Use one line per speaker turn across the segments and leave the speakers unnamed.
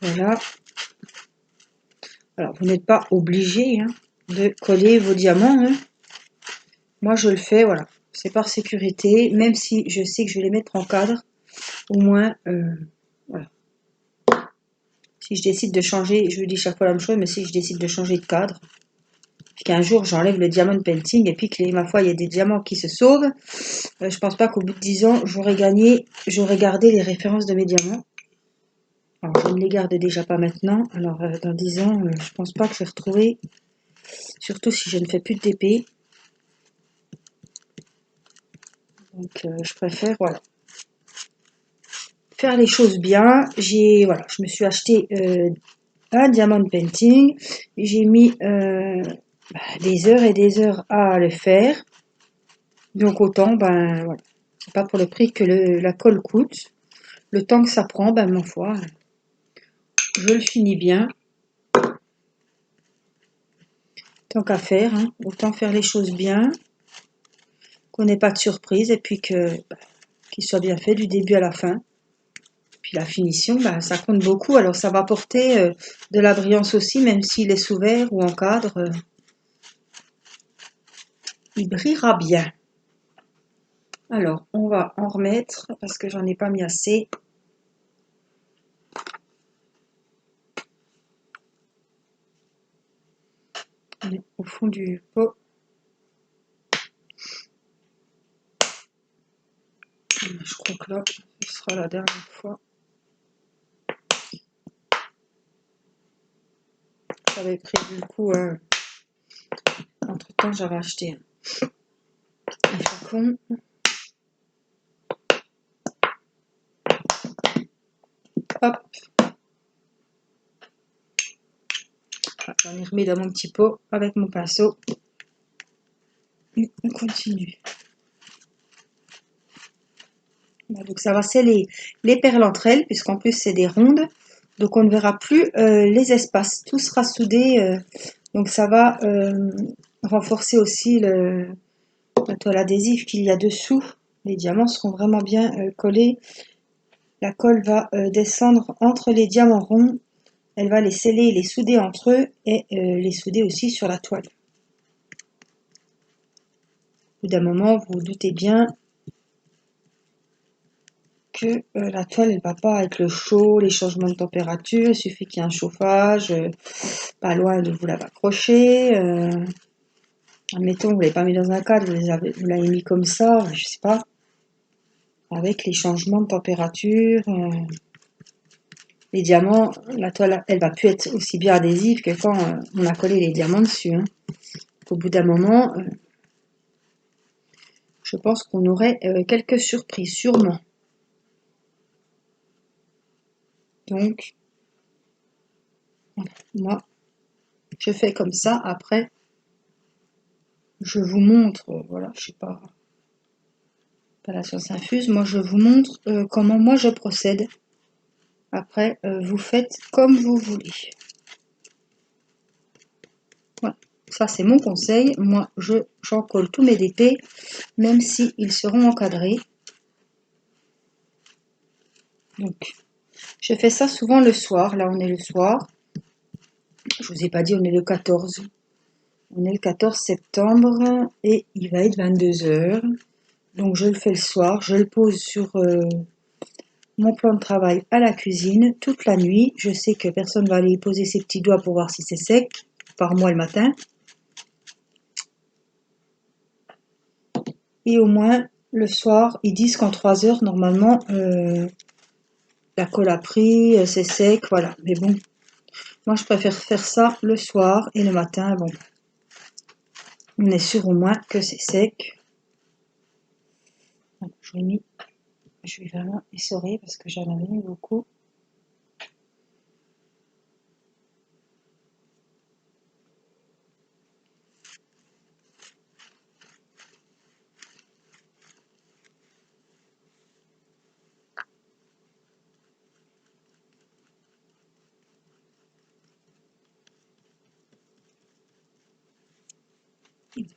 Voilà. Alors, vous n'êtes pas obligé hein, de coller vos diamants. Hein. Moi, je le fais, voilà. C'est par sécurité, même si je sais que je vais les mettre en cadre. Au moins, voilà. Si je décide de changer, je vous dis chaque fois la même chose, mais si je décide de changer de cadre, puis qu'un jour j'enlève le diamond painting et puis que ma foi il y a des diamants qui se sauvent, je pense pas qu'au bout de 10 ans j'aurais gardé les références de mes diamants. Alors je ne les garde déjà pas maintenant, alors dans 10 ans je pense pas que je vais retrouver, surtout si je ne fais plus de DP. Donc je préfère voilà faire les choses bien. Voilà, je me suis acheté un diamond painting, j'ai mis des heures et des heures à le faire. Donc autant, ben voilà, c'est pas pour le prix que la colle coûte. Le temps que ça prend, ben ma foi, je le finis bien. Tant qu'à faire, hein, autant faire les choses bien, qu'on n'ait pas de surprise et puis qu'il soit bien fait du début à la fin. Puis la finition, ben, ça compte beaucoup. Alors ça va apporter de la brillance aussi, même s'il est sous verre ou en cadre, il brillera bien. Alors on va en remettre parce que j'en ai pas mis assez. Au fond du pot. Je crois que là, ce sera la dernière fois. J'avais prévu le coup. Entre temps, j'avais acheté un flacon. Hop. J'en ai remis dans mon petit pot avec mon pinceau. Et on continue. Donc ça va sceller les perles entre elles, puisqu'en plus c'est des rondes. Donc on ne verra plus les espaces. Tout sera soudé. Donc ça va renforcer aussi la toile adhésive qu'il y a dessous. Les diamants seront vraiment bien collés. La colle va descendre entre les diamants ronds. Elle va les sceller, les souder entre eux et les souder aussi sur la toile. Au bout d'un moment, vous vous doutez bien que la toile, elle va pas avec le chaud, les changements de température. Il suffit qu'il y ait un chauffage, pas loin de vous l'avez accroché. Admettons, vous ne l'avez pas mis dans un cadre, vous l'avez mis comme ça, je sais pas. Avec les changements de température, les diamants, la toile, elle va plus être aussi bien adhésive que quand on a collé les diamants dessus. Hein. Au bout d'un moment, je pense qu'on aurait quelques surprises, sûrement. Donc, voilà. Moi, je fais comme ça. Après, je vous montre, voilà, je sais pas la science infuse. Moi, je vous montre comment moi je procède. Après, vous faites comme vous voulez. Voilà. Ça, c'est mon conseil. Moi, j'en colle tous mes DP, même s'ils seront encadrés. Donc, je fais ça souvent le soir. Là, on est le soir. Je vous ai pas dit, on est le 14. On est le 14 septembre et il va être 22 h. Donc, je le fais le soir. Je le pose sur mon plan de travail à la cuisine toute la nuit. Je sais que personne va aller y poser ses petits doigts pour voir si c'est sec. Par moi le matin. Et au moins, le soir, ils disent qu'en 3 heures, normalement, la colle a pris, c'est sec, voilà. Mais bon, moi, je préfère faire ça le soir et le matin, bon. On est sûr au moins que c'est sec. Je vais vraiment essorer parce que j'en avais mis beaucoup.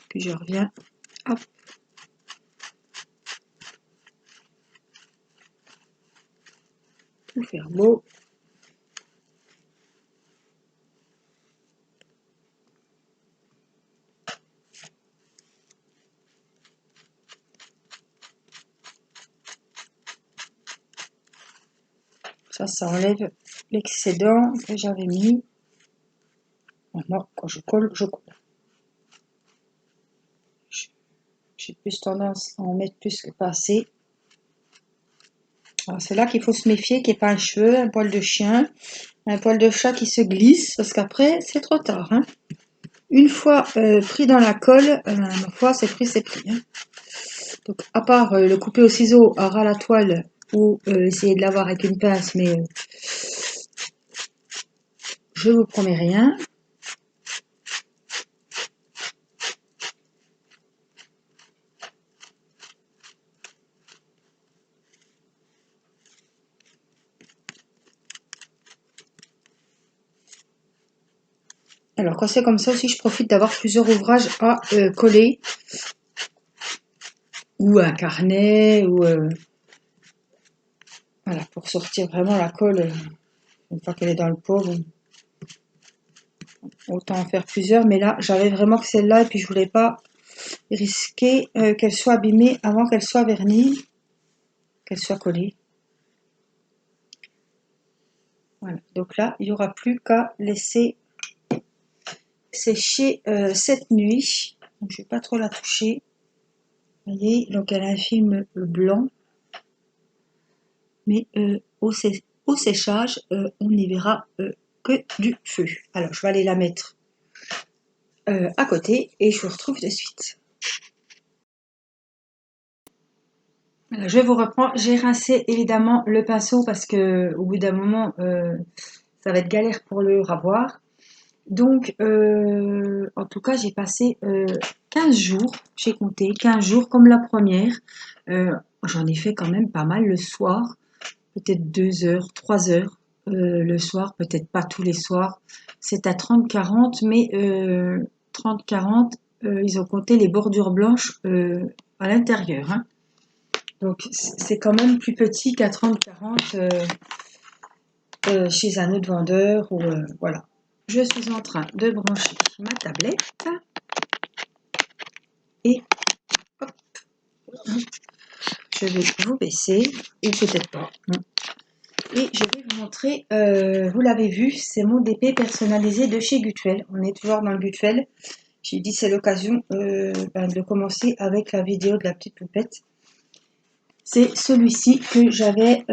Puis je reviens, hop. Tout faire beau. Ça enlève l'excédent que j'avais mis. Maintenant, quand je colle, je colle. J'ai plus tendance à en mettre plus que pas assez. Alors c'est là qu'il faut se méfier qu'il n'y ait pas un cheveu, un poil de chien, un poil de chat qui se glisse, parce qu'après, c'est trop tard. Hein. Une fois pris dans la colle, ma foi, c'est pris, c'est pris. Hein. Donc, à part le couper au ciseau, à ras la toile, ou essayer de l'avoir avec une pince, mais je vous promets rien. Alors, quand c'est comme ça aussi, je profite d'avoir plusieurs ouvrages à coller, ou un carnet, ou voilà, pour sortir vraiment la colle, une fois qu'elle est dans le pot, bon, autant en faire plusieurs, mais là, j'avais vraiment que celle-là, et puis je voulais pas risquer qu'elle soit abîmée avant qu'elle soit vernie, qu'elle soit collée. Voilà, donc là, il n'y aura plus qu'à laisser sécher cette nuit. Donc, je ne vais pas trop la toucher. Vous voyez, donc elle a un film blanc, mais au séchage, on n'y verra que du feu. Alors, je vais aller la mettre à côté et je vous retrouve de suite. Voilà, je vous reprends. J'ai rincé évidemment le pinceau parce que au bout d'un moment, ça va être galère pour le ravoir. Donc, en tout cas, j'ai passé 15 jours, j'ai compté 15 jours comme la première. J'en ai fait quand même pas mal le soir, peut-être 2 heures, 3 heures le soir, peut-être pas tous les soirs. C'est à 30-40, mais 30-40, ils ont compté les bordures blanches à l'intérieur. Hein. Donc, c'est quand même plus petit qu'à 30-40 chez un autre vendeur. Ou, voilà. Je suis en train de brancher ma tablette et hop, je vais vous baisser, ou peut-être pas. Et je vais vous montrer, vous l'avez vu, c'est mon DP personnalisé de chez Gutuel. On est toujours dans le Gutuel. J'ai dit c'est l'occasion de commencer avec la vidéo de la petite poupette. C'est celui-ci que j'avais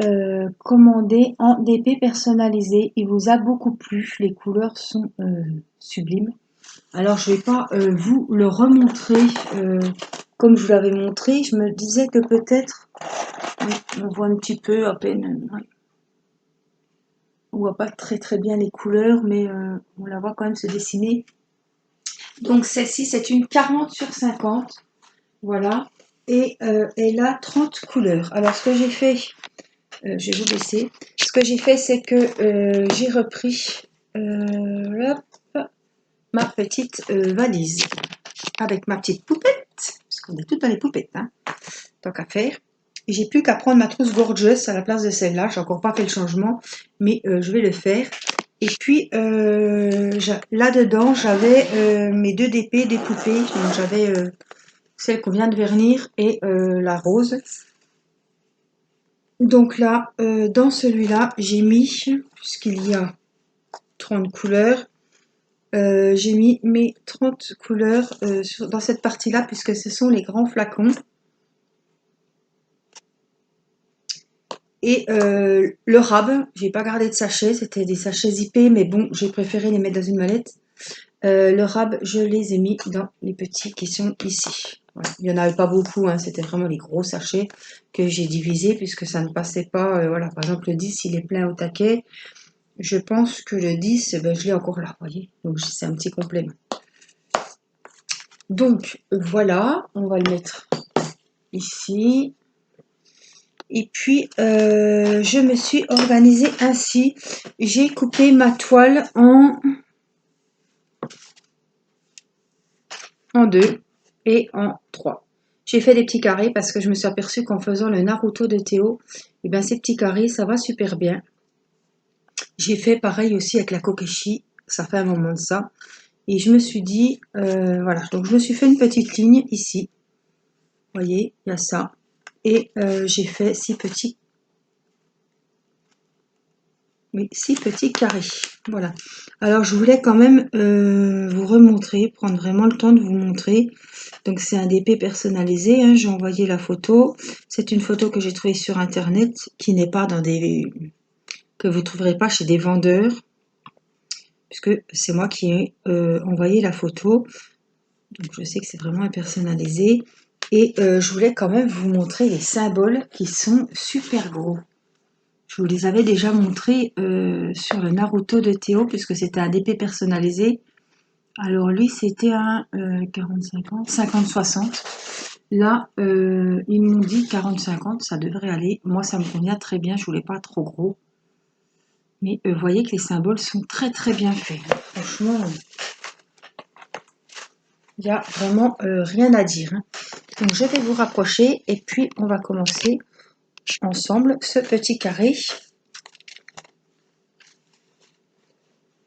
commandé en DP personnalisé. Il vous a beaucoup plu, les couleurs sont sublimes. Alors, je ne vais pas vous le remontrer comme je vous l'avais montré. Je me disais que peut-être, oui, on voit un petit peu à peine. Ouais. On voit pas très très bien les couleurs, mais on la voit quand même se dessiner. Donc, celle-ci, c'est une 40/50. Voilà. Et elle a 30 couleurs. Alors, ce que j'ai fait, je vais vous baisser. Ce que j'ai fait, c'est que j'ai repris hop, ma petite valise avec ma petite poupette, parce qu'on est toutes dans les poupettes, hein, tant qu'à faire. Et j'ai plus qu'à prendre ma trousse Gorgeous à la place de celle-là. J'ai encore pas fait le changement, mais je vais le faire. Et puis là-dedans, j'avais mes 2 DP, des poupées. Donc j'avais celle qu'on vient de vernir et la rose. Donc là, dans celui-là, j'ai mis, puisqu'il y a 30 couleurs, j'ai mis mes 30 couleurs dans cette partie-là, puisque ce sont les grands flacons. Et le rab, j'ai pas gardé de sachet, c'était des sachets zippés, mais bon, j'ai préféré les mettre dans une mallette. Le rab, je les ai mis dans les petits qui sont ici. Voilà. Il n'y en avait pas beaucoup, hein, c'était vraiment les gros sachets que j'ai divisés, puisque ça ne passait pas. Voilà, par exemple, le 10, il est plein au taquet. Je pense que le 10, ben, je l'ai encore là, vous voyez. Donc, c'est un petit complément. Donc, voilà, on va le mettre ici. Et puis, je me suis organisée ainsi. J'ai coupé ma toile en 2 et en 3. J'ai fait des petits carrés parce que je me suis aperçue qu'en faisant le Naruto de Théo, et bien ces petits carrés, ça va super bien. J'ai fait pareil aussi avec la Kokeshi, ça fait un moment de ça. Et je me suis dit, voilà, donc je me suis fait une petite ligne ici. Vous voyez, il y a ça. Et j'ai fait 6 petits Oui, 6 petits carrés. Voilà. Alors, je voulais quand même vous remontrer, prendre vraiment le temps de vous montrer. Donc, c'est un DP personnalisé. Hein, j'ai envoyé la photo. C'est une photo que j'ai trouvée sur Internet, qui n'est pas dans des... que vous ne trouverez pas chez des vendeurs, puisque c'est moi qui ai envoyé la photo. Donc, je sais que c'est vraiment personnalisé. Et je voulais quand même vous montrer les symboles qui sont super gros. Je vous les avais déjà montrés sur le Naruto de Théo, puisque c'était un DP personnalisé. Alors lui, c'était un 40-50, 50-60. Là, ils m'ont dit 40-50, ça devrait aller. Moi, ça me convient très bien, je voulais pas trop gros. Mais vous voyez que les symboles sont très très bien faits. Franchement, il n'y a vraiment rien à dire. Hein. Donc je vais vous rapprocher et puis on va commencer ensemble ce petit carré.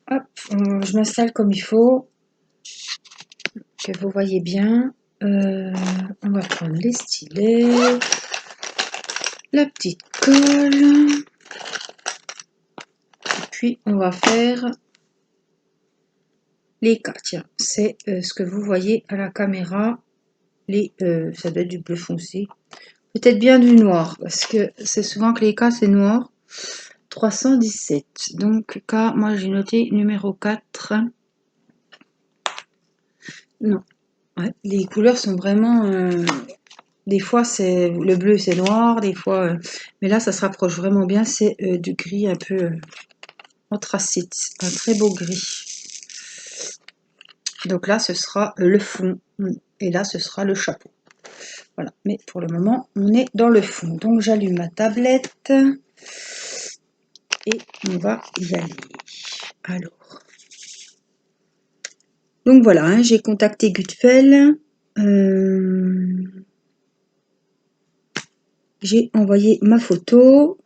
Hop, je m'installe comme il faut, que vous voyez bien. On va prendre les stylets, la petite colle, et puis on va faire les cas. Tiens, c'est ce que vous voyez à la caméra. Ça doit être du bleu foncé. Peut-être bien du noir, parce que c'est souvent que les cas c'est noir. 317. Donc cas, moi j'ai noté numéro 4. Non. Ouais, les couleurs sont vraiment... des fois c'est le bleu c'est noir, des fois... mais là ça se rapproche vraiment bien, c'est du gris un peu anthracite. Un très beau gris. Donc là ce sera le fond. Et là ce sera le chapeau. Voilà, mais pour le moment on est dans le fond. Donc j'allume ma tablette. Et on va y aller. Alors... Donc voilà, hein, j'ai contacté Gutfeld. J'ai envoyé ma photo,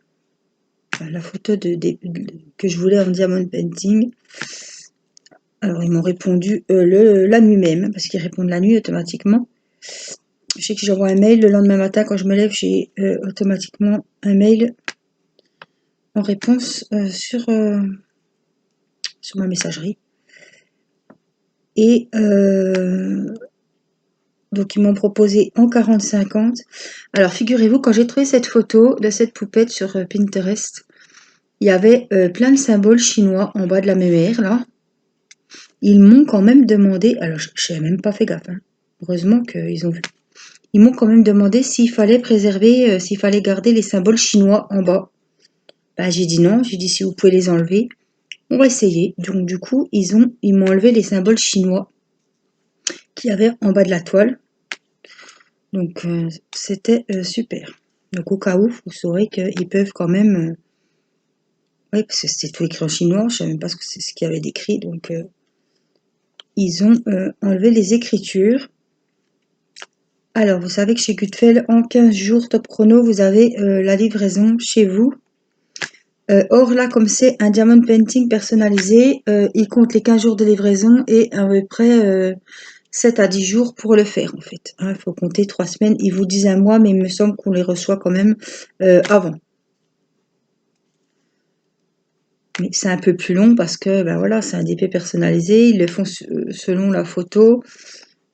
la photo que je voulais en diamond painting. Alors ils m'ont répondu la nuit même, parce qu'ils répondent la nuit automatiquement. Je sais que j'envoie un mail le lendemain matin quand je me lève, j'ai automatiquement un mail en réponse sur ma messagerie. Et donc ils m'ont proposé en 40-50. Alors figurez-vous, quand j'ai trouvé cette photo de cette poupette sur Pinterest, il y avait plein de symboles chinois en bas de la mémère, là. Ils m'ont quand même demandé, alors je n'avais même pas fait gaffe, hein. Heureusement qu'ils ont vu. Ils m'ont quand même demandé s'il fallait préserver, s'il fallait garder les symboles chinois en bas. Ben, j'ai dit non, j'ai dit si vous pouvez les enlever. On va essayer. Donc du coup, ils m'ont enlevé les symboles chinois qu'il y avait en bas de la toile. Donc c'était super. Donc au cas où, vous saurez qu'ils peuvent quand même... oui, parce que c'était tout écrit en chinois, je ne savais même pas ce que c'est ce qu'il y avait d'écrit. Donc ils ont enlevé les écritures. Alors, vous savez que chez Gutfeld, en 15 jours top chrono, vous avez la livraison chez vous. Or, là, comme c'est un diamond painting personnalisé, il compte les 15 jours de livraison et à peu près 7 à 10 jours pour le faire, en fait. Il faut compter 3 semaines. Ils vous disent un mois, mais il me semble qu'on les reçoit quand même avant. Mais c'est un peu plus long parce que, ben voilà, c'est un DP personnalisé. Ils le font selon la photo.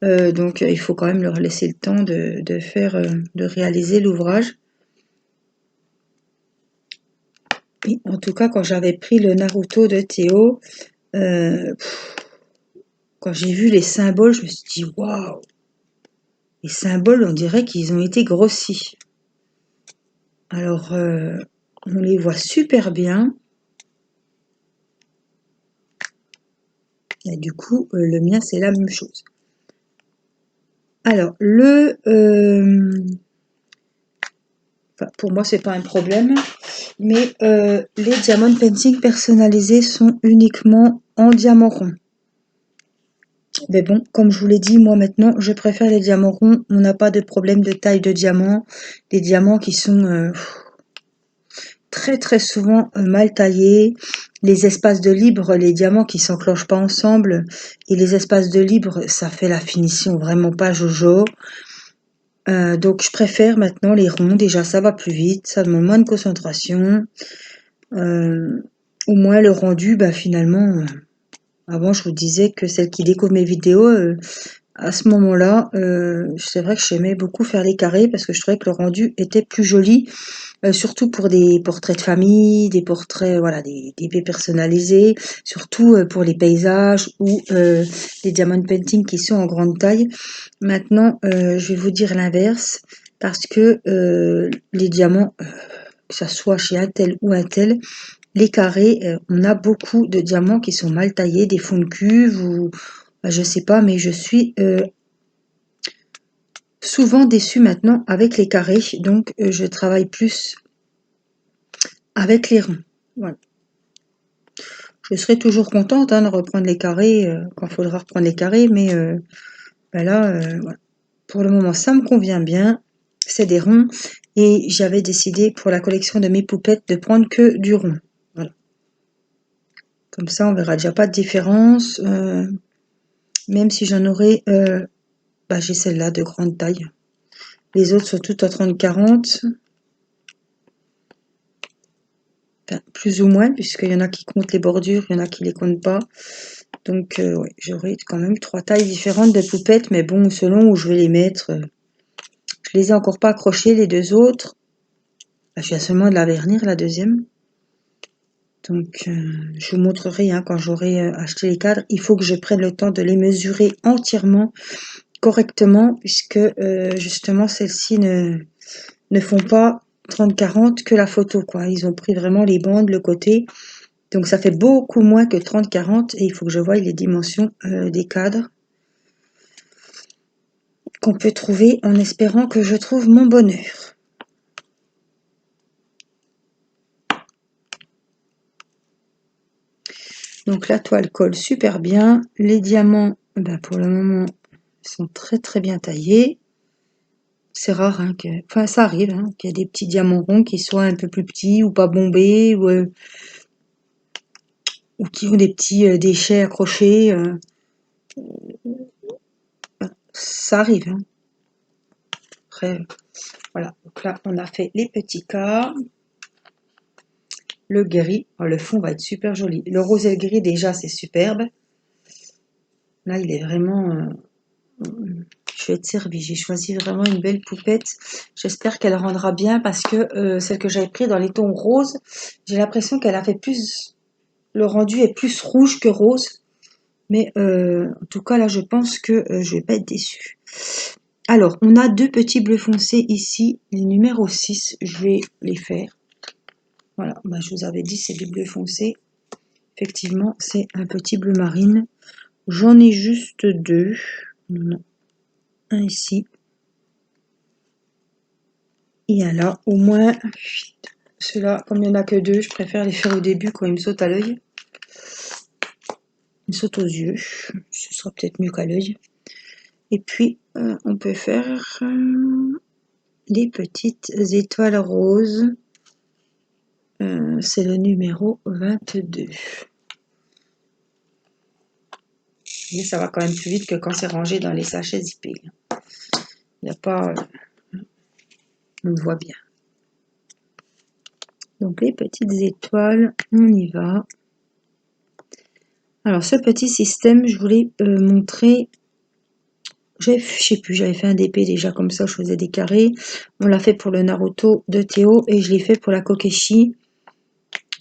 Donc il faut quand même leur laisser le temps de réaliser l'ouvrage. Et en tout cas, quand j'avais pris le Naruto de Théo, quand j'ai vu les symboles, je me suis dit waouh! Les symboles, on dirait qu'ils ont été grossis. Alors, on les voit super bien. Et du coup, le mien, c'est la même chose. Alors, enfin, pour moi, c'est pas un problème. Mais les diamond painting personnalisés sont uniquement en diamant rond. Mais bon, comme je vous l'ai dit, moi maintenant, je préfère les diamants ronds. On n'a pas de problème de taille de diamant. Des diamants qui sont très très souvent mal taillés. Les espaces de libre, les diamants qui s'enclenchent pas ensemble. Et les espaces de libre, ça fait la finition vraiment pas jojo. Donc je préfère maintenant les ronds. Déjà, ça va plus vite. Ça demande moins de concentration. au moins le rendu, bah finalement, avant je vous disais que celle qui découvre mes vidéos, à ce moment-là, c'est vrai que j'aimais beaucoup faire les carrés parce que je trouvais que le rendu était plus joli, surtout pour des portraits de famille, des portraits, voilà, des baies personnalisés, surtout pour les paysages ou les diamond painting qui sont en grande taille. Maintenant, je vais vous dire l'inverse parce que les diamants, que ça soit chez un tel ou un tel, les carrés, on a beaucoup de diamants qui sont mal taillés, des fonds de cuve ou bah, je sais pas, mais je suis souvent déçue maintenant avec les carrés, donc je travaille plus avec les ronds. Voilà. Je serai toujours contente de reprendre les carrés quand il faudra reprendre les carrés, mais bah là, voilà. Pour le moment, ça me convient bien. C'est des ronds et j'avais décidé pour la collection de mes poupettes de prendre que du rond. Voilà. Comme ça, on verra déjà pas de différence. Même si j'en aurai, bah, j'ai celle-là de grande taille. Les autres sont toutes à 30-40. Enfin, plus ou moins, puisqu'il y en a qui comptent les bordures, il y en a qui les comptent pas. Donc, ouais, j'aurai quand même 3 tailles différentes de poupettes, mais bon, selon où je vais les mettre. Je les ai encore pas accrochées, les deux autres. Bah, je viens seulement de la vernir, la deuxième. Donc, je vous montrerai hein, quand j'aurai acheté les cadres. Il faut que je prenne le temps de les mesurer entièrement, correctement, puisque justement, celles-ci ne font pas 30-40 que la photo, quoi. Ils ont pris vraiment les bandes, le côté. Donc, ça fait beaucoup moins que 30-40 et il faut que je voie les dimensions des cadres qu'on peut trouver en espérant que je trouve mon bonheur. Donc la toile colle super bien. Les diamants, ben pour le moment, sont très très bien taillés. C'est rare hein, que... Enfin, ça arrive hein, qu'il y a des petits diamants ronds qui soient un peu plus petits ou pas bombés ou qui ont des petits déchets accrochés. Ça arrive. Hein. Après, voilà. Donc là, on a fait les petits cas. Le gris, oh, le fond va être super joli. Le rose et le gris, déjà, c'est superbe. Là, il est vraiment... je vais être servie. J'ai choisi vraiment une belle poupette. J'espère qu'elle rendra bien parce que celle que j'avais prise dans les tons roses, j'ai l'impression qu'elle a fait plus... Le rendu est plus rouge que rose. Mais en tout cas, là, je pense que je vais pas être déçue. Alors, on a deux petits bleus foncés ici. Les numéros 6, je vais les faire. Voilà, bah, je vous avais dit, c'est du bleu foncé. Effectivement, c'est un petit bleu marine. J'en ai juste deux. Non. Un ici. Et là, au moins, ceux-là, comme il n'y en a que deux, je préfère les faire au début quand ils me sautent à l'œil. Ils me sautent aux yeux. Ce sera peut-être mieux qu'à l'œil. Et puis, on peut faire les petites étoiles roses. C'est le numéro 22. Et ça va quand même plus vite que quand c'est rangé dans les sachets zippés. Il n'y a pas... on le voit bien. Donc les petites étoiles, on y va. Alors ce petit système, je voulais montrer... Je sais plus, j'avais fait un DP déjà comme ça, je faisais des carrés. On l'a fait pour le Naruto de Théo et je l'ai fait pour la Kokeshi.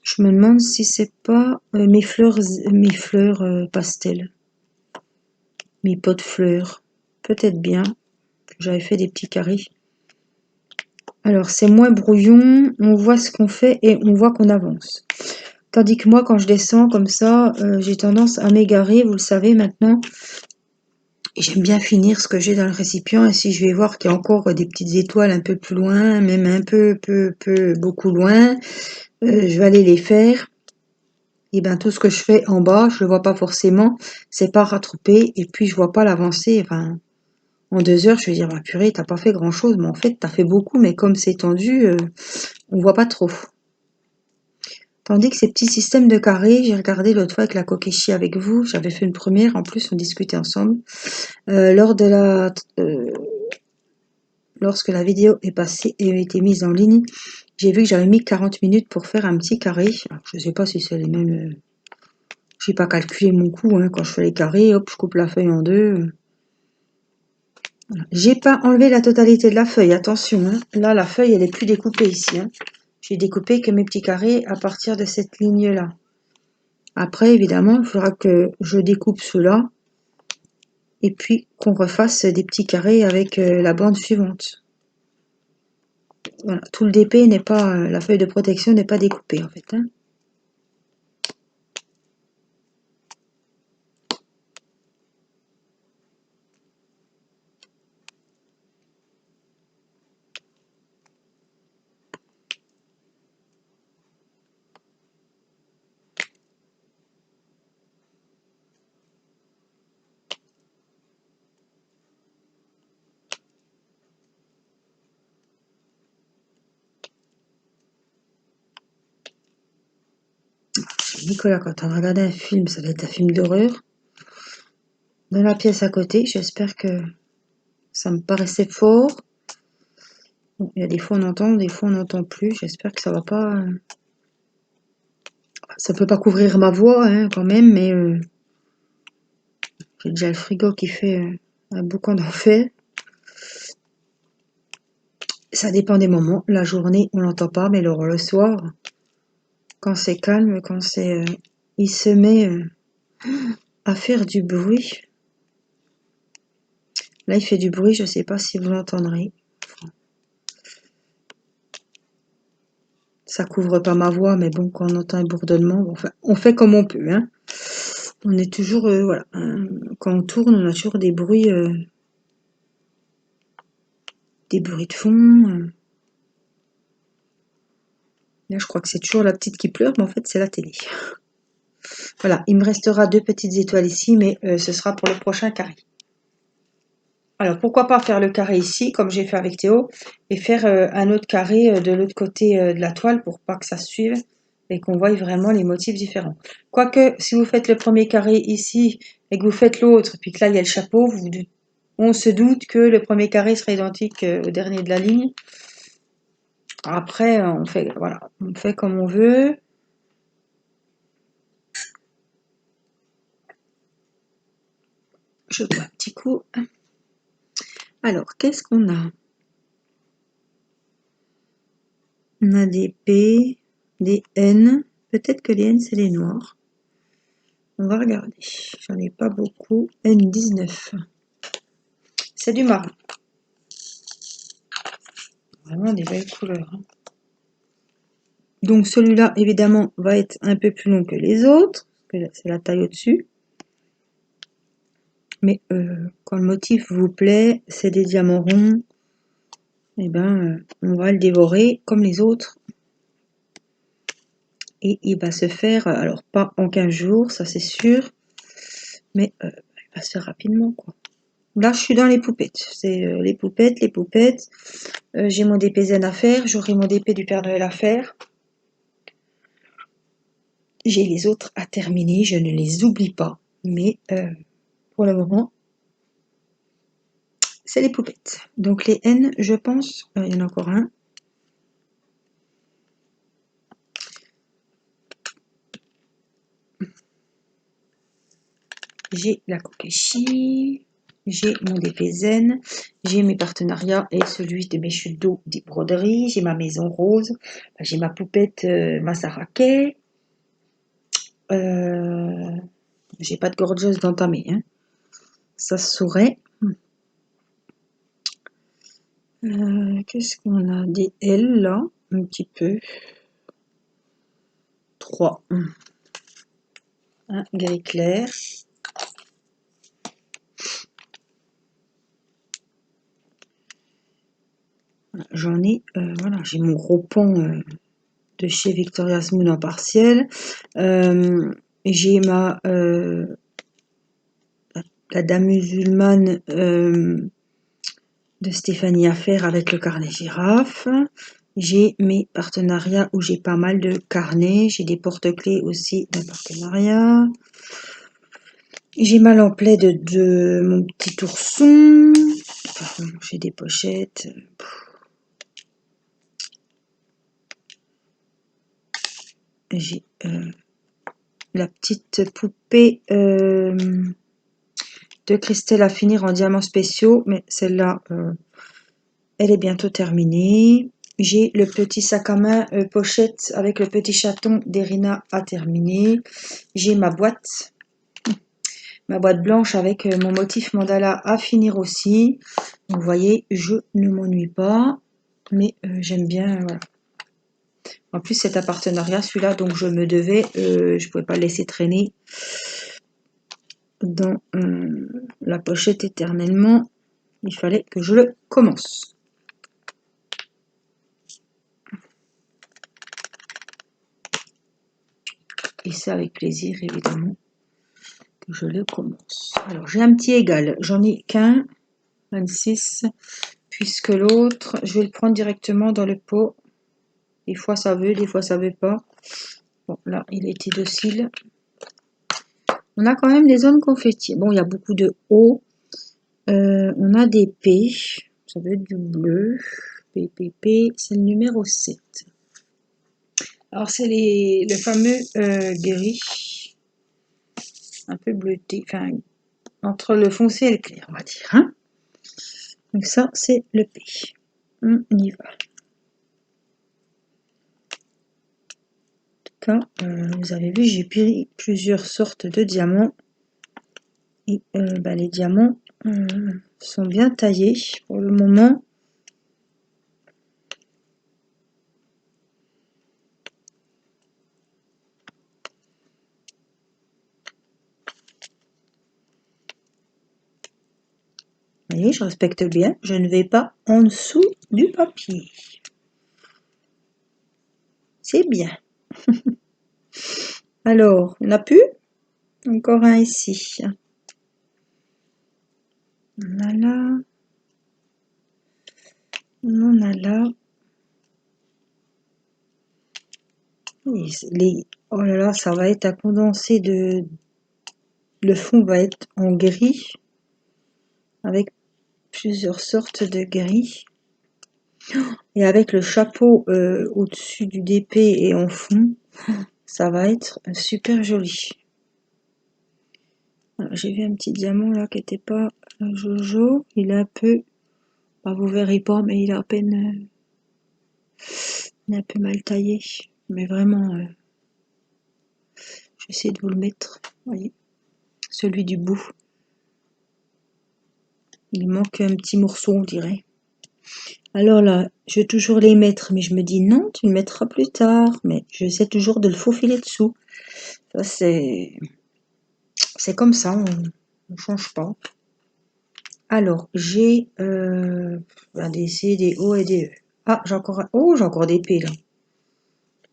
Je me demande si c'est pas mes fleurs pastel. Mes pots de fleurs. Peut-être bien. J'avais fait des petits carrés. Alors c'est moins brouillon, on voit ce qu'on fait et on voit qu'on avance. Tandis que moi quand je descends comme ça, j'ai tendance à m'égarer, vous le savez maintenant. J'aime bien finir ce que j'ai dans le récipient et si je vais voir qu'il y a encore des petites étoiles un peu plus loin, même un peu, beaucoup loin, je vais aller les faire. Et bien tout ce que je fais en bas, je le vois pas forcément, c'est pas rattrapé et puis je vois pas l'avancée. Enfin, en 2 heures, je vais dire, bah, purée, t'as pas fait grand chose, mais en fait, t'as fait beaucoup, mais comme c'est tendu, on voit pas trop. Tandis que ces petits systèmes de carrés, j'ai regardé l'autre fois avec la Kokeshi avec vous, j'avais fait une première, en plus on discutait ensemble. Lors de lorsque la vidéo est passée et a été mise en ligne, j'ai vu que j'avais mis 40 minutes pour faire un petit carré. Alors, je ne sais pas si c'est les mêmes... j'ai pas calculé mon coût, hein, quand je fais les carrés, hop, je coupe la feuille en deux. Voilà. J'ai pas enlevé la totalité de la feuille, attention, hein. Là, la feuille, elle est plus découpée ici, hein. J'ai découpé que mes petits carrés à partir de cette ligne-là. Après, évidemment, il faudra que je découpe ceux-là et puis qu'on refasse des petits carrés avec la bande suivante. Voilà, tout le DP n'est pas, la feuille de protection n'est pas découpée en fait, hein. Nicolas, quand on regarde un film, ça va être un film d'horreur. Dans la pièce à côté, j'espère que ça me paraissait fort. Bon, il y a des fois on entend, des fois on n'entend plus. J'espère que ça va pas... Ça peut pas couvrir ma voix, hein, quand même, mais j'ai déjà le frigo qui fait un boucan d'enfer. Ça dépend des moments. La journée, on l'entend pas, mais le soir, quand c'est calme, quand c'est... il se met à faire du bruit. Là, il fait du bruit, je sais pas si vous l'entendrez. Ça couvre pas ma voix, mais bon, quand on entend un bourdonnement, bon, enfin, on fait comme on peut, hein. On est toujours, voilà, quand on tourne, on a toujours des bruits de fond. Là, je crois que c'est toujours la petite qui pleure, mais en fait, c'est la télé. Voilà, il me restera 2 petites étoiles ici, mais ce sera pour le prochain carré. Alors, pourquoi pas faire le carré ici, comme j'ai fait avec Théo, et faire un autre carré de l'autre côté de la toile, pour pas que ça se suive, et qu'on voie vraiment les motifs différents. Quoique, si vous faites le premier carré ici, et que vous faites l'autre, puis que là, il y a le chapeau, on se doute que le premier carré sera identique au dernier de la ligne. Après, on fait, voilà, on fait comme on veut. Je bois un petit coup. Alors, qu'est-ce qu'on a? On a des P, des N. Peut-être que les N, c'est les noirs. On va regarder. J'en ai pas beaucoup. N19. C'est du marron. Vraiment des belles couleurs, hein. Donc, celui-là, évidemment, va être un peu plus long que les autres. Parce que c'est la taille au-dessus. Mais quand le motif vous plaît, c'est des diamants ronds. Eh ben, on va le dévorer comme les autres. Et il va se faire, alors pas en 15 jours, ça c'est sûr, mais il va se faire rapidement, quoi. Là, je suis dans les poupettes. C'est les poupettes, les poupettes. J'ai mon DP zen à faire, j'aurai mon DP du Père Noël à faire. J'ai les autres à terminer, je ne les oublie pas, mais pour le moment, c'est les poupettes. Donc les N, je pense, il y en a encore un. J'ai la Kokeshi, j'ai mon DP Zen, j'ai mes partenariats et celui de mes chutes d'eau des broderies, j'ai ma maison rose, j'ai ma poupette Masarake, j'ai pas de gorgeous d'entamé, hein. Ça se saurait. Qu'est-ce qu'on a? Des L là, un petit peu. 3. Un gris clair. J'en ai, voilà, j'ai mon gros pan de chez Victoria's Moon en partiel. J'ai la dame musulmane de Stéphanie à faire avec le carnet girafe. J'ai mes partenariats où j'ai pas mal de carnets. J'ai des porte-clés aussi d'un partenariat. J'ai ma lampe LED de mon petit ourson. j'ai des pochettes. J'ai la petite poupée de Christelle à finir en diamants spéciaux, mais celle-là, elle est bientôt terminée. J'ai le petit sac à main pochette avec le petit chaton d'Erina à terminer. J'ai ma boîte blanche avec mon motif mandala à finir aussi. Donc, vous voyez, je ne m'ennuie pas, mais j'aime bien. Voilà. En plus, c'est un partenariat celui-là, donc je me devais, je pouvais pas le laisser traîner dans la pochette éternellement. Il fallait que je le commence. Et c'est avec plaisir, évidemment, que je le commence. Alors, j'ai un petit égal. J'en ai qu'un, 26, puisque l'autre, je vais le prendre directement dans le pot. Des fois, ça veut, des fois, ça veut pas. Bon, là, il était docile. On a quand même des zones confettiers. Bon, il y a beaucoup de O. On a des P. Ça veut être du bleu. PPP, c'est le numéro 7. Alors, c'est le fameux gris. Un peu bleuté. Enfin, entre le foncé et le clair, on va dire. Hein, donc ça, c'est le P. On y va. En tout cas, vous avez vu, j'ai pris plusieurs sortes de diamants. Et les diamants sont bien taillés pour le moment. Vous voyez, je respecte bien. Je ne vais pas en dessous du papier. C'est bien. Alors, on a plus? Encore un ici. On a là. On a là. Oh là là, ça va être à condenser de... Le fond va être en gris. Avec plusieurs sortes de gris. Et avec le chapeau au-dessus du DP et en fond, ça va être super joli. J'ai vu un petit diamant là qui n'était pas jojo. Il est un peu, vous verrez pas, mais il est à peine, il est un peu mal taillé. Mais vraiment, j'essaie de vous le mettre. Voyez, celui du bout. Il manque un petit morceau, on dirait. Alors là, je vais toujours les mettre, mais je me dis non, tu le mettras plus tard. Mais j'essaie toujours de le faufiler dessous. Ça, c'est comme ça, on ne change pas. Alors, j'ai des C, des O et des E. Ah, j'ai encore des P là.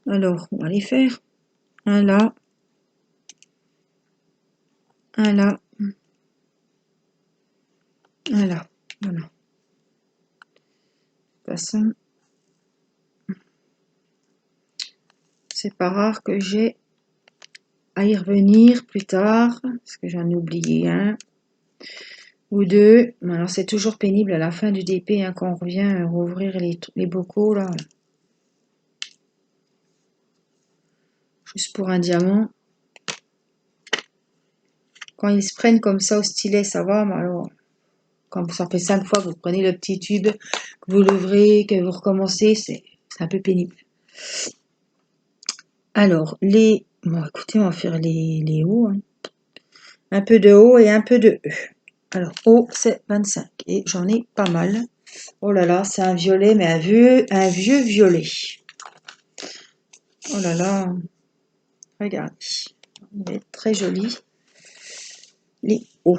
Alors, on va les faire. Un là. Un là. Un là. Voilà. De toute façon, c'est pas rare que j'ai à y revenir plus tard, parce que j'en ai oublié un ou deux. Alors, c'est toujours pénible à la fin du DP, hein, quand on revient rouvrir les bocaux là. Juste pour un diamant. Quand ils se prennent comme ça au stylet, ça va, mais alors, quand ça fait 5 fois que vous prenez le petit tube, que vous l'ouvrez, que vous recommencez, c'est un peu pénible. Alors, bon, écoutez, on va faire les hauts. Hein. Un peu de haut et un peu de E. Alors, haut, c'est 25. Et j'en ai pas mal. Oh là là, c'est un violet, mais un vieux violet. Oh là là. Regardez. Il va être très joli. Les hauts.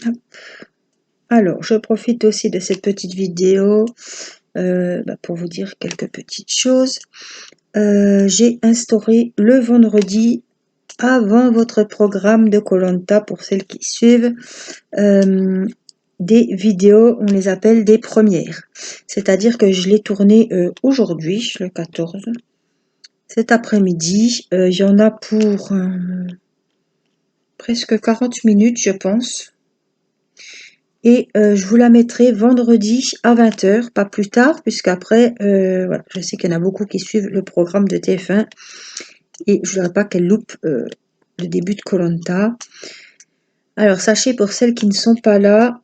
Hop. Alors, je profite aussi de cette petite vidéo pour vous dire quelques petites choses. J'ai instauré le vendredi avant votre programme de Koh-Lanta pour celles qui suivent des vidéos, on les appelle des premières. C'est-à-dire que je l'ai tourné aujourd'hui, le 14. cet après-midi. Il y en a pour presque 40 minutes, je pense. Et je vous la mettrai vendredi à 20 h, pas plus tard, puisqu'après, voilà, je sais qu'il y en a beaucoup qui suivent le programme de TF1 et je ne voudrais pas qu'elles loupent le début de koh. Alors, sachez pour celles qui ne sont pas là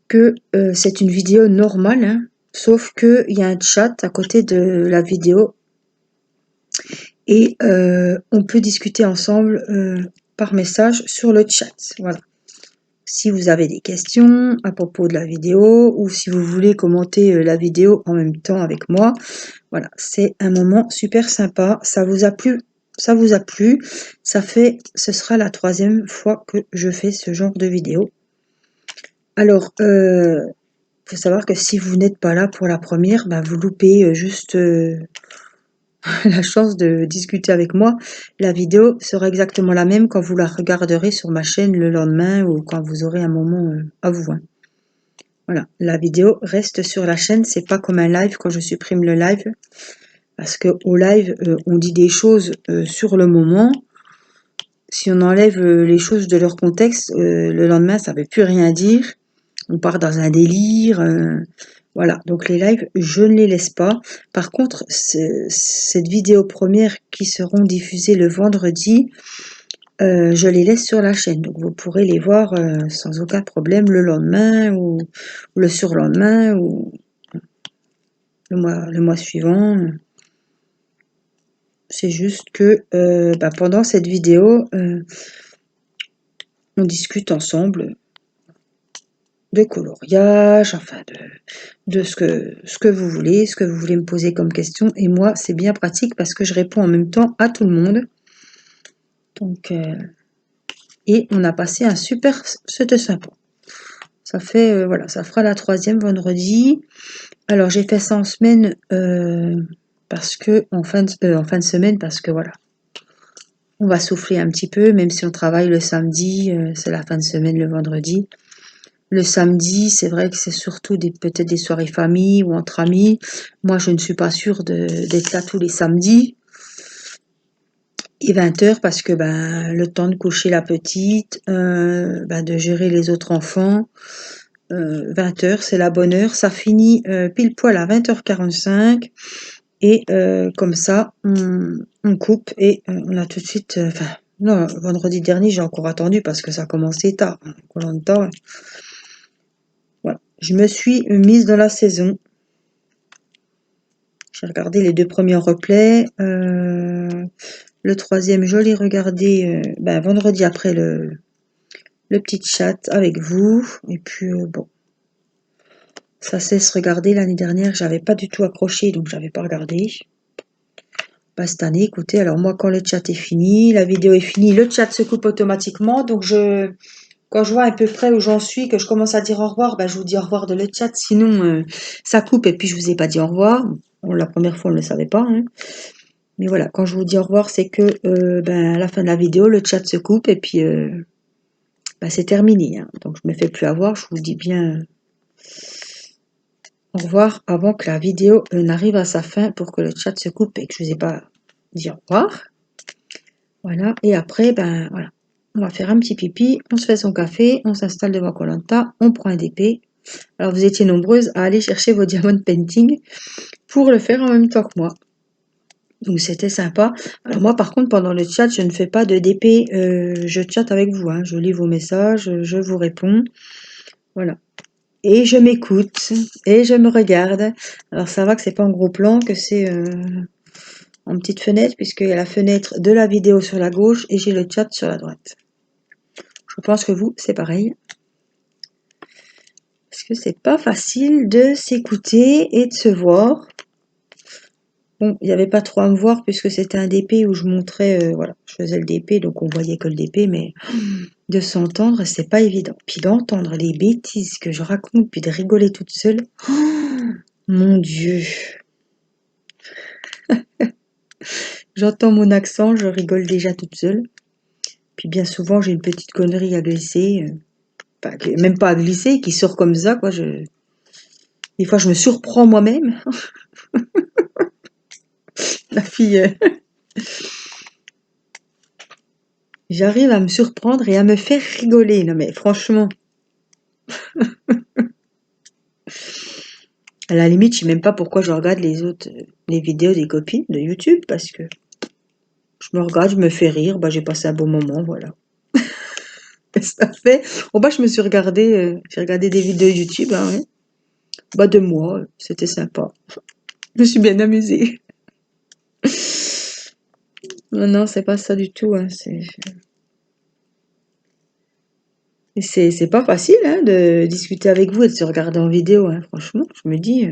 que c'est une vidéo normale, hein, sauf qu'il y a un chat à côté de la vidéo et on peut discuter ensemble par message sur le chat. Voilà. Si vous avez des questions à propos de la vidéo ou si vous voulez commenter la vidéo en même temps avec moi, voilà, c'est un moment super sympa. Ça vous a plu? Ça vous a plu? Ce sera la 3e fois que je fais ce genre de vidéo. Alors, faut savoir que si vous n'êtes pas là pour la première, bah, vous loupez juste la chance de discuter avec moi. La vidéo sera exactement la même quand vous la regarderez sur ma chaîne le lendemain ou quand vous aurez un moment à vous voir. Voilà, la vidéo reste sur la chaîne, c'est pas comme un live quand je supprime le live. Parce que au live, on dit des choses sur le moment. Si on enlève les choses de leur contexte, le lendemain, ça ne veut plus rien dire. On part dans un délire. Voilà, donc les lives, je ne les laisse pas. Par contre, cette vidéo première qui seront diffusées le vendredi, je les laisse sur la chaîne. Donc vous pourrez les voir sans aucun problème le lendemain ou le surlendemain ou le mois suivant. C'est juste que bah, pendant cette vidéo, on discute ensemble de coloriage, enfin de ce que vous voulez, ce que vous voulez me poser comme question. Et moi, c'est bien pratique parce que je réponds en même temps à tout le monde. Donc, et on a passé un super, c'était sympa. Ça fait, voilà, ça fera la 3e vendredi. Alors, j'ai fait ça en semaine parce que, en fin de semaine, parce que voilà, on va souffler un petit peu, même si on travaille le samedi, c'est la fin de semaine le vendredi. Le samedi, c'est vrai que c'est surtout peut-être des soirées famille ou entre amis. Moi, je ne suis pas sûre d'être là tous les samedis. Et 20 h parce que ben, le temps de coucher la petite, ben, de gérer les autres enfants. 20 h, c'est la bonne heure. Ça finit pile poil à 20 h 45. Et comme ça, on coupe et on a tout de suite... Enfin, non, vendredi dernier, j'ai encore attendu parce que ça commençait tard. Combien de temps, voilà. Je me suis mise dans la saison. J'ai regardé les 2 premiers replays. Le 3e, je l'ai regardé ben, vendredi après le petit chat avec vous. Et puis, bon, ça cesse regarder. L'année dernière, j'avais pas du tout accroché, donc j'avais pas regardé. Bah, cette année, écoutez, alors moi, quand le chat est fini, la vidéo est finie, le chat se coupe automatiquement. Donc, quand je vois à peu près où j'en suis, que je commence à dire au revoir, ben, je vous dis au revoir de le chat. Sinon, ça coupe et puis je vous ai pas dit au revoir. Bon, la première fois, on ne le savait pas. Hein. Mais voilà, quand je vous dis au revoir, c'est que ben, à la fin de la vidéo, le chat se coupe et puis ben, c'est terminé. Hein. Donc, je me fais plus avoir. Je vous dis bien au revoir avant que la vidéo n'arrive à sa fin pour que le chat se coupe et que je vous ai pas dit au revoir. Voilà, et après, ben voilà, on va faire un petit pipi, on se fait son café, on s'installe devant koh, on prend un DP. Alors vous étiez nombreuses à aller chercher vos diamond painting pour le faire en même temps que moi. Donc c'était sympa. Alors moi par contre pendant le chat, je ne fais pas de DP, je chatte avec vous, hein. Je lis vos messages, je vous réponds. Voilà. Et je m'écoute, et je me regarde. Alors ça va que c'est pas en gros plan, que c'est en petite fenêtre, puisqu'il y a la fenêtre de la vidéo sur la gauche et j'ai le chat sur la droite. Je pense que vous, c'est pareil. Parce que c'est pas facile de s'écouter et de se voir. Bon, il n'y avait pas trop à me voir puisque c'était un DP où je montrais, voilà, je faisais le DP, donc on voyait que le DP, mais de s'entendre, c'est pas évident. Puis d'entendre les bêtises que je raconte, puis de rigoler toute seule. Oh, mon Dieu. J'entends mon accent, je rigole déjà toute seule. Puis bien souvent, j'ai une petite connerie à glisser. Même pas à glisser, qui sort comme ça, quoi. Des fois, je me surprends moi-même. La fille, j'arrive à me surprendre et à me faire rigoler. Non mais franchement, à la limite, je sais même pas pourquoi je regarde les vidéos des copines de YouTube, parce que je me regarde, je me fais rire, bah j'ai passé un bon moment, voilà. Qu'est-ce que ça fait? Oh bah je me suis regardé, j'ai regardé des vidéos YouTube, hein, ouais. Bah de moi, c'était sympa. Je me suis bien amusée. Non, non, c'est pas ça du tout, hein, c'est pas facile, hein, de discuter avec vous et de se regarder en vidéo, hein, franchement, je me dis,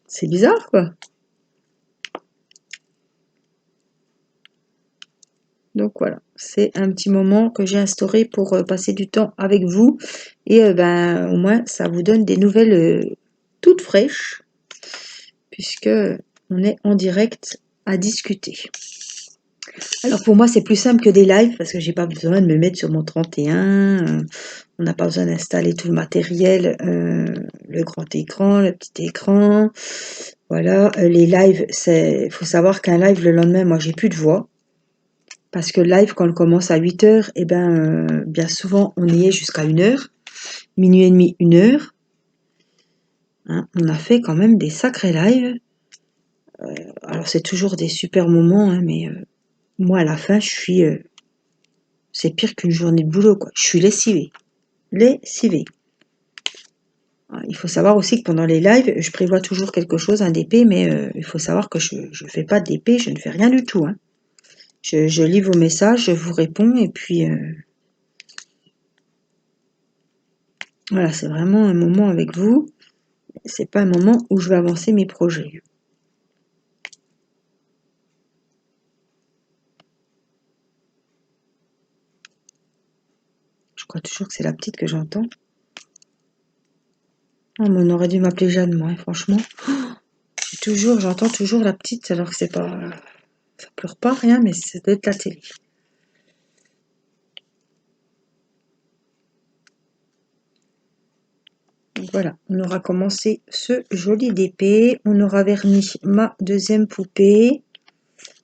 c'est bizarre, quoi. Donc voilà, c'est un petit moment que j'ai instauré pour passer du temps avec vous. Et ben, au moins, ça vous donne des nouvelles toutes fraîches, puisque on est en direct à discuter. Alors pour moi, c'est plus simple que des lives, parce que j'ai pas besoin de me mettre sur mon 31. On n'a pas besoin d'installer tout le matériel, le grand écran, le petit écran. Voilà, les lives, faut savoir qu'un live le lendemain, moi, j'ai plus de voix. Parce que le live, quand on commence à 8 heures, eh ben, bien souvent, on y est jusqu'à 1 heure, minuit et demi, 1 heure. Hein, on a fait quand même des sacrés lives. Alors, c'est toujours des super moments, hein, mais moi, à la fin, c'est pire qu'une journée de boulot, quoi. Je suis lessivée. Lessivée. Il faut savoir aussi que pendant les lives, je prévois toujours quelque chose, un DP, mais il faut savoir que je ne fais pas de DP, je ne fais rien du tout, hein. Je lis vos messages, je vous réponds, et puis voilà, c'est vraiment un moment avec vous. C'est pas un moment où je vais avancer mes projets. Je crois toujours que c'est la petite que j'entends. Oh, mais on aurait dû m'appeler Jeanne, moi, hein, franchement. J'entends toujours la petite, alors que c'est pas, ça pleure pas, rien, mais c'est peut-être la télé. Donc voilà, on aura commencé ce joli DP. On aura verni ma deuxième poupée.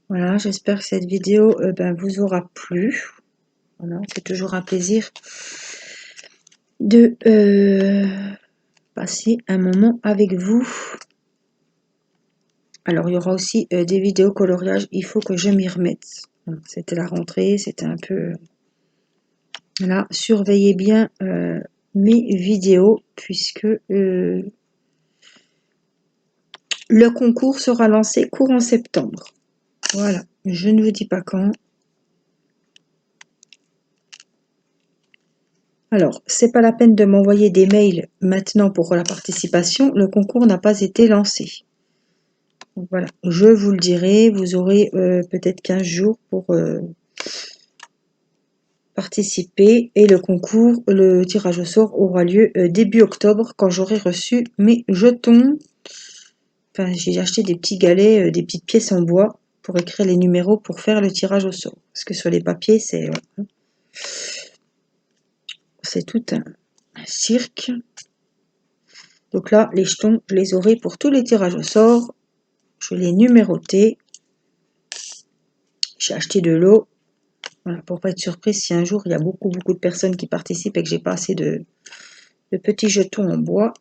Voilà, j'espère que cette vidéo ben, vous aura plu. Voilà, c'est toujours un plaisir de passer un moment avec vous. Alors, il y aura aussi des vidéos coloriage. Il faut que je m'y remette. C'était la rentrée, c'était un peu... Voilà, surveillez bien mes vidéos, puisque le concours sera lancé courant septembre. Voilà, je ne vous dis pas quand. Alors, c'est pas la peine de m'envoyer des mails maintenant pour la participation. Le concours n'a pas été lancé. Donc voilà, je vous le dirai. Vous aurez peut-être 15 jours pour participer. Et le concours, le tirage au sort aura lieu début octobre quand j'aurai reçu mes jetons. Enfin, j'ai acheté des petits galets, des petites pièces en bois pour écrire les numéros pour faire le tirage au sort. Parce que sur les papiers, c'est tout un cirque. Donc là, les jetons, je les aurai pour tous les tirages au sort. Je les numérotés. J'ai acheté de l'eau. Voilà, pour pas être surprise si un jour il y a beaucoup de personnes qui participent et que j'ai pas assez de petits jetons en bois.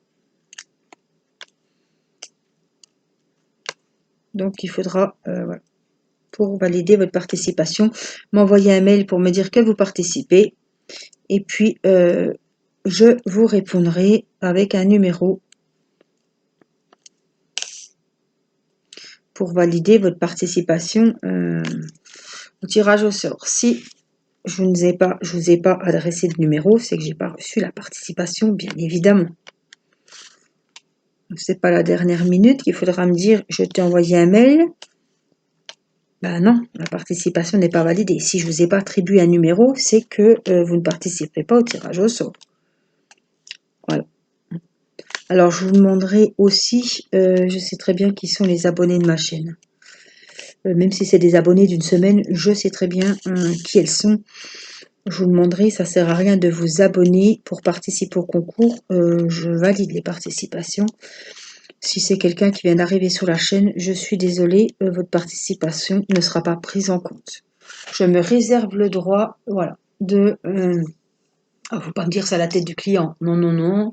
Donc il faudra, voilà, pour valider votre participation, m'envoyer un mail pour me dire que vous participez. Et puis je vous répondrai avec un numéro pour valider votre participation au tirage au sort. Si je vous ai pas adressé de numéro, c'est que j'ai pas reçu la participation, bien évidemment. C'est pas la dernière minute qu'il faudra me dire je t'ai envoyé un mail. Ben non, la participation n'est pas validée. Si je vous ai pas attribué un numéro, c'est que vous ne participerez pas au tirage au sort. Voilà. Alors je vous demanderai aussi, je sais très bien qui sont les abonnés de ma chaîne. Même si c'est des abonnés d'une semaine, je sais très bien qui elles sont. Je vous demanderai, ça sert à rien de vous abonner pour participer au concours. Je valide les participations. Si c'est quelqu'un qui vient d'arriver sur la chaîne, je suis désolée, votre participation ne sera pas prise en compte. Je me réserve le droit, voilà, de... faut pas me dire c'est à la tête du client. Non, non, non.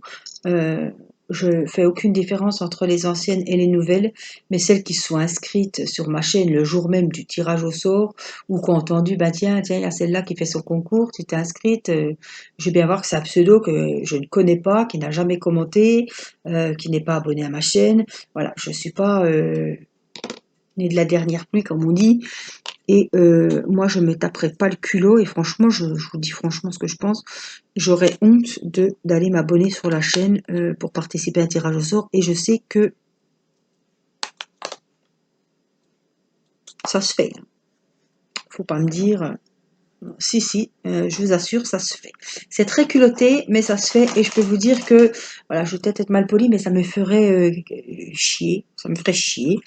Je fais aucune différence entre les anciennes et les nouvelles, mais celles qui sont inscrites sur ma chaîne le jour même du tirage au sort, ou qui ont entendu, bah tiens, il y a celle-là qui fait son concours, tu t'es inscrite, je vais bien voir que c'est un pseudo que je ne connais pas, qui n'a jamais commenté, qui n'est pas abonné à ma chaîne. Voilà, je suis pas née de la dernière pluie, comme on dit. Et moi, je me taperai pas le culot. Et franchement, je vous dis franchement ce que je pense. J'aurais honte d'aller m'abonner sur la chaîne pour participer à un tirage au sort. Et je sais que ça se fait. Faut pas me dire... Si, si, je vous assure, ça se fait. C'est très culotté, mais ça se fait. Et je peux vous dire que, voilà, je vais peut-être être mal poli, mais ça me ferait chier. Ça me ferait chier.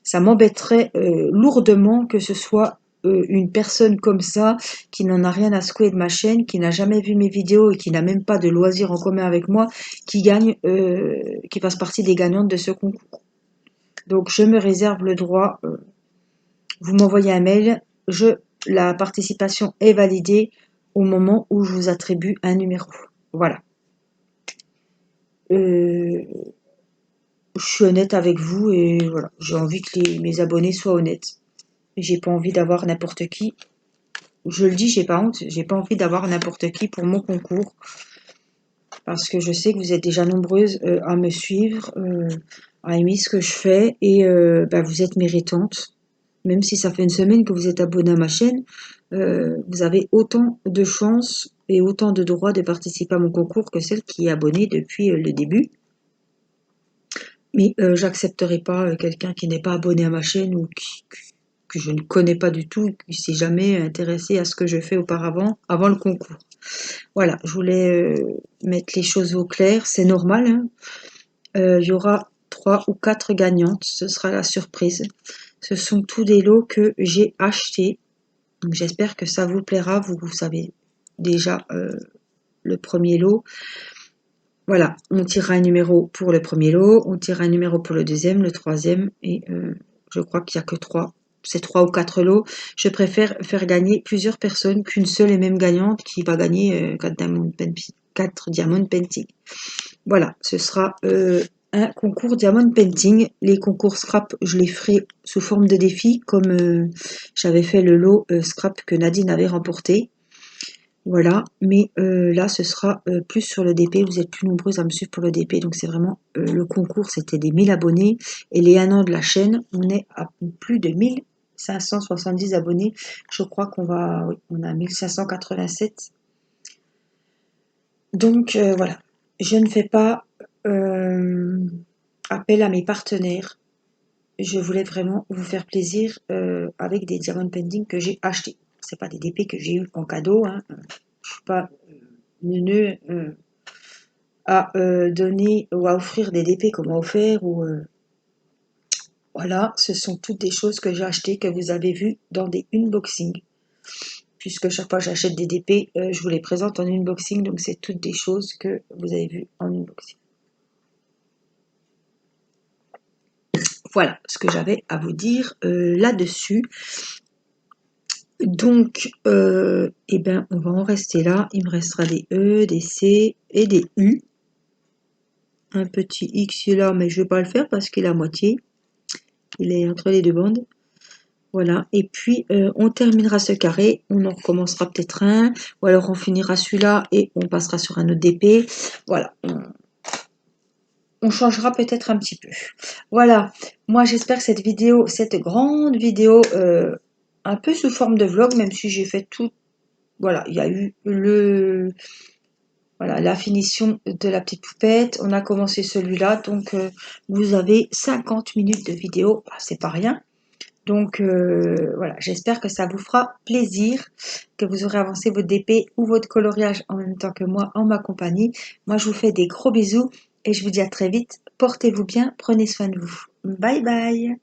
Ça m'embêterait lourdement que ce soit une personne comme ça, qui n'en a rien à secouer de ma chaîne, qui n'a jamais vu mes vidéos et qui n'a même pas de loisirs en commun avec moi, qui gagne, qui fasse partie des gagnantes de ce concours. Donc, je me réserve le droit. Vous m'envoyez un mail, la participation est validée au moment où je vous attribue un numéro. Voilà. Je suis honnête avec vous et voilà. J'ai envie que mes abonnés soient honnêtes. J'ai pas envie d'avoir n'importe qui. Je le dis, j'ai pas honte. J'ai pas envie d'avoir n'importe qui pour mon concours. Parce que je sais que vous êtes déjà nombreuses à me suivre, à aimer ce que je fais et vous êtes méritantes. Même si ça fait une semaine que vous êtes abonné à ma chaîne, vous avez autant de chances et autant de droits de participer à mon concours que celle qui est abonnée depuis le début. Mais j'accepterai pas quelqu'un qui n'est pas abonné à ma chaîne ou que je ne connais pas du tout, qui s'est jamais intéressé à ce que je fais auparavant, avant le concours. Voilà, je voulais mettre les choses au clair, c'est normal. Hein. Il y aura 3 ou 4 gagnantes, ce sera la surprise. Ce sont tous des lots que j'ai achetés. Donc j'espère que ça vous plaira. Vous savez déjà le premier lot. Voilà, on tirera un numéro pour le premier lot, on tirera un numéro pour le deuxième, le troisième, et je crois qu'il n'y a que 3. C'est 3 ou 4 lots. Je préfère faire gagner plusieurs personnes qu'une seule et même gagnante qui va gagner 4 diamond painting. Voilà, ce sera un concours diamond painting. Les concours scrap, je les ferai sous forme de défi, comme j'avais fait le lot scrap que Nadine avait remporté. Voilà, mais là, ce sera plus sur le DP. Vous êtes plus nombreuses à me suivre pour le DP, donc c'est vraiment le concours, c'était des 1000 abonnés. Et les 1 an de la chaîne, on est à plus de 1570 abonnés. Je crois qu'on va, oui, on a 1587. Donc voilà, je ne fais pas appel à mes partenaires. Je voulais vraiment vous faire plaisir avec des diamond painting que j'ai achetés. C'est pas des DP que j'ai eu en cadeau. Hein. Je suis pas neuneux à donner ou à offrir des DP qu'on m'a offert ou voilà, ce sont toutes des choses que j'ai achetées que vous avez vues dans des unboxings. Puisque chaque fois que j'achète des DP, je vous les présente en unboxing, donc c'est toutes des choses que vous avez vues en unboxing. Voilà ce que j'avais à vous dire là-dessus. Donc, on va en rester là. Il me restera des E, des C et des U. Un petit X là, mais je ne vais pas le faire parce qu'il est à moitié. Il est entre les deux bandes. Voilà. Et puis, on terminera ce carré. On en recommencera peut-être un. Ou alors, on finira celui-là et on passera sur un autre DP. Voilà. On changera peut-être un petit peu. Voilà. Moi, j'espère que cette vidéo, cette grande vidéo, un peu sous forme de vlog, même si j'ai fait tout. Voilà, il y a eu la finition de la petite poupette. On a commencé celui-là, donc vous avez 50 minutes de vidéo, c'est pas rien. Donc voilà, j'espère que ça vous fera plaisir, que vous aurez avancé votre DP ou votre coloriage en même temps que moi en ma compagnie. Moi, je vous fais des gros bisous et je vous dis à très vite. Portez-vous bien, prenez soin de vous. Bye bye.